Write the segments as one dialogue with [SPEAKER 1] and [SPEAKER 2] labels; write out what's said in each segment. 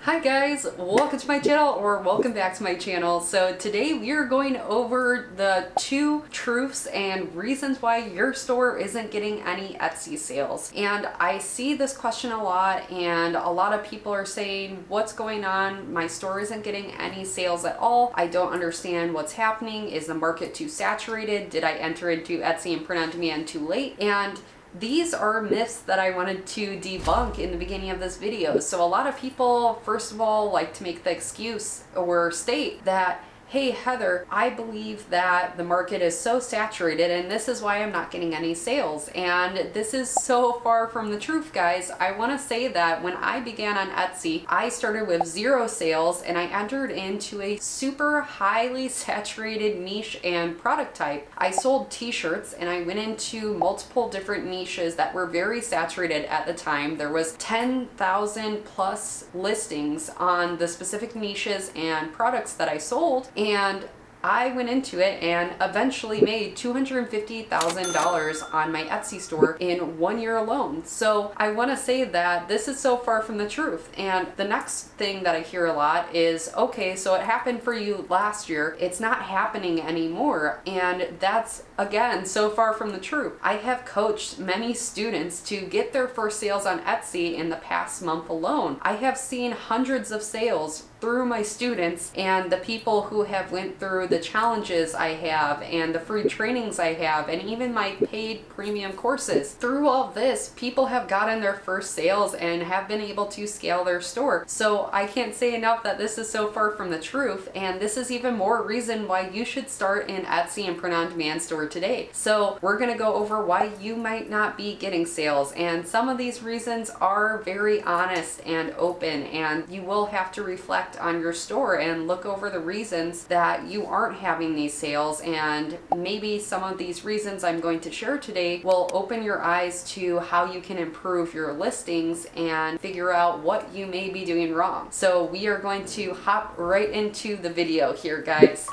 [SPEAKER 1] Hi guys, welcome to my channel, or welcome back to my channel. So today we are going over the 2 truths and reasons why your store isn't getting any Etsy sales. And I see this question a lot, and a lot of people are saying, what's going on? My store isn't getting any sales at all. I don't understand what's happening. Is the market too saturated? Did I enter into Etsy and print on demand too late? And these are myths that I wanted to debunk in the beginning of this video. So a lot of people, first of all, like to make the excuse or state that, hey Heather, I believe that the market is so saturated and this is why I'm not getting any sales. And this is so far from the truth, guys. I want to say that when I began on Etsy, I started with 0 sales and I entered into a super highly saturated niche and product type. I sold t-shirts and I went into multiple different niches that were very saturated at the time. There was 10,000 plus listings on the specific niches and products that I sold. And I went into it and eventually made $250,000 on my Etsy store in 1 year alone. So I want to say that this is so far from the truth. And the next thing that I hear a lot is, okay, so it happened for you last year, it's not happening anymore. And that's, again, so far from the truth. I have coached many students to get their first sales on Etsy in the past month alone. I have seen hundreds of sales through my students and the people who have went through the challenges I have and the free trainings I have and even my paid premium courses. Through all this, people have gotten their first sales and have been able to scale their store. So I can't say enough that this is so far from the truth, and this is even more reason why you should start an Etsy and print on demand store today. So we're gonna go over why you might not be getting sales, and some of these reasons are very honest and open, and you will have to reflect on your store and look over the reasons that you aren't having these sales. And maybe some of these reasons I'm going to share today will open your eyes to how you can improve your listings and figure out what you may be doing wrong. So we are going to hop right into the video here, guys.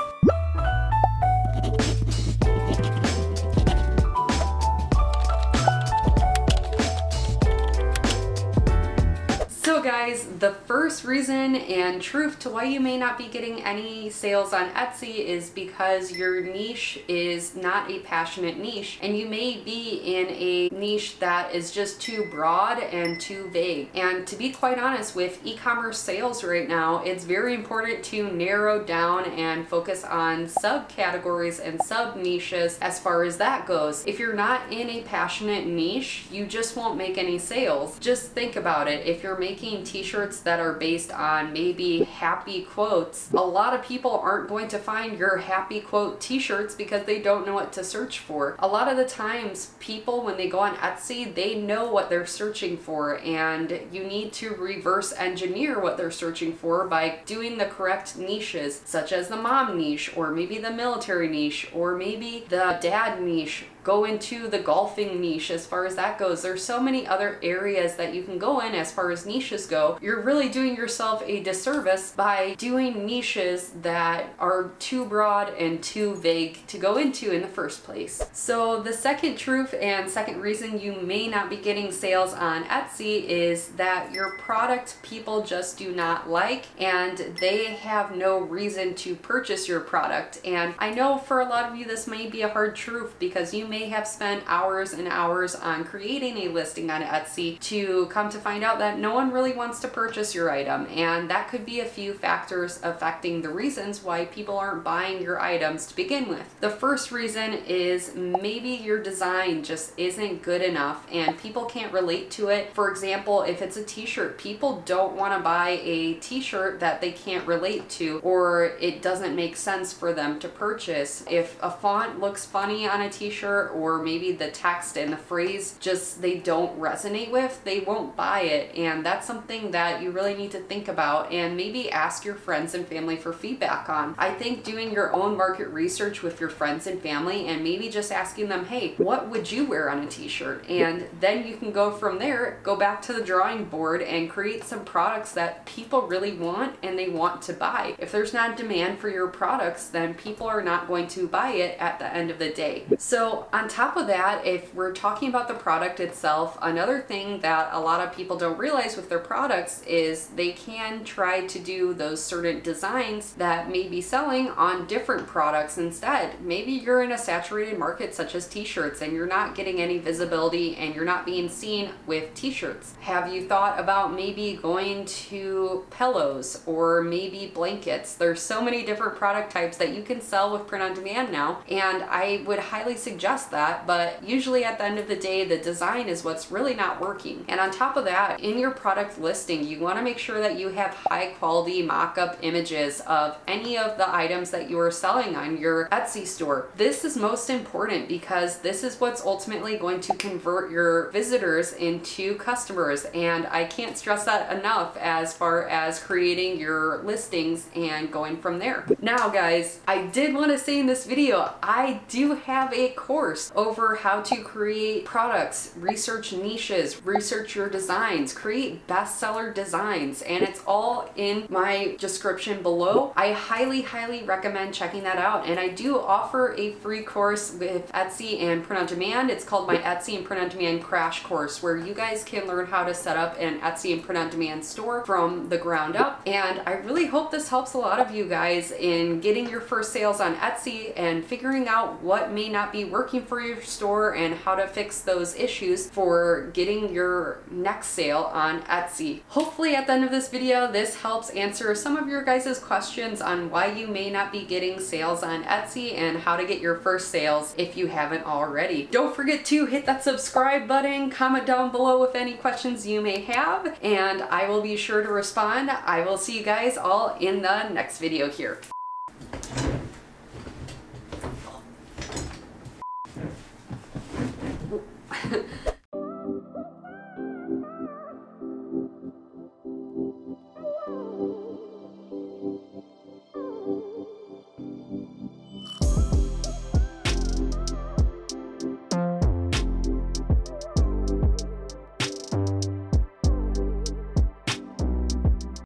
[SPEAKER 1] So guys, the first reason and truth to why you may not be getting any sales on Etsy is because your niche is not a passionate niche, and you may be in a niche that is just too broad and too vague. And to be quite honest, with e-commerce sales right now, it's very important to narrow down and focus on subcategories and sub niches as far as that goes. If you're not in a passionate niche, you just won't make any sales. Just think about it. If you're making t-shirts that are based on maybe happy quotes, a lot of people aren't going to find your happy quote t-shirts because they don't know what to search for. A lot of the times people, when they go on Etsy, they know what they're searching for, and you need to reverse engineer what they're searching for by doing the correct niches, such as the mom niche, or maybe the military niche, or maybe the dad niche. Go into the golfing niche as far as that goes. There's so many other areas that you can go in as far as niches go. You're really doing yourself a disservice by doing niches that are too broad and too vague to go into in the first place. So the second truth and second reason you may not be getting sales on Etsy is that your product people just do not like, and they have no reason to purchase your product. And I know for a lot of you this may be a hard truth, because you may have spent hours and hours on creating a listing on Etsy to come to find out that no one really wants to purchase your item. And that could be a few factors affecting the reasons why people aren't buying your items to begin with. The first reason is maybe your design just isn't good enough and people can't relate to it. For example, if it's a t-shirt, people don't want to buy a t-shirt that they can't relate to, or it doesn't make sense for them to purchase. If a font looks funny on a t-shirt, or maybe the text and the phrase just they don't resonate with, they won't buy it. And that's something that you really need to think about and maybe ask your friends and family for feedback on. I think doing your own market research with your friends and family and maybe just asking them, hey, what would you wear on a t-shirt? And then you can go from there, go back to the drawing board and create some products that people really want and they want to buy. If there's not demand for your products, then people are not going to buy it at the end of the day. So on top of that, if we're talking about the product itself, another thing that a lot of people don't realize with their products is they can try to do those certain designs that may be selling on different products instead. Maybe you're in a saturated market such as t-shirts and you're not getting any visibility and you're not being seen with t-shirts. Have you thought about maybe going to pillows or maybe blankets? There's so many different product types that you can sell with print on demand now, and I would highly suggest that, but usually at the end of the day, the design is what's really not working. And on top of that, in your product listing, you want to make sure that you have high quality mock-up images of any of the items that you are selling on your Etsy store. This is most important because this is what's ultimately going to convert your visitors into customers, and I can't stress that enough as far as creating your listings and going from there. Now guys, I did want to say in this video, I do have a course over how to create products, research niches, research your designs, create bestseller designs, and it's all in my description below. I highly recommend checking that out, and I do offer a free course with Etsy and print on demand. It's called my Etsy and print on demand crash course, where you guys can learn how to set up an Etsy and print on demand store from the ground up. And I really hope this helps a lot of you guys in getting your first sales on Etsy and figuring out what may not be working for your store and how to fix those issues for getting your next sale on Etsy. Hopefully at the end of this video, this helps answer some of your guys' questions on why you may not be getting sales on Etsy and how to get your first sales if you haven't already. Don't forget to hit that subscribe button, comment down below with any questions you may have, and I will be sure to respond. I will see you guys all in the next video here.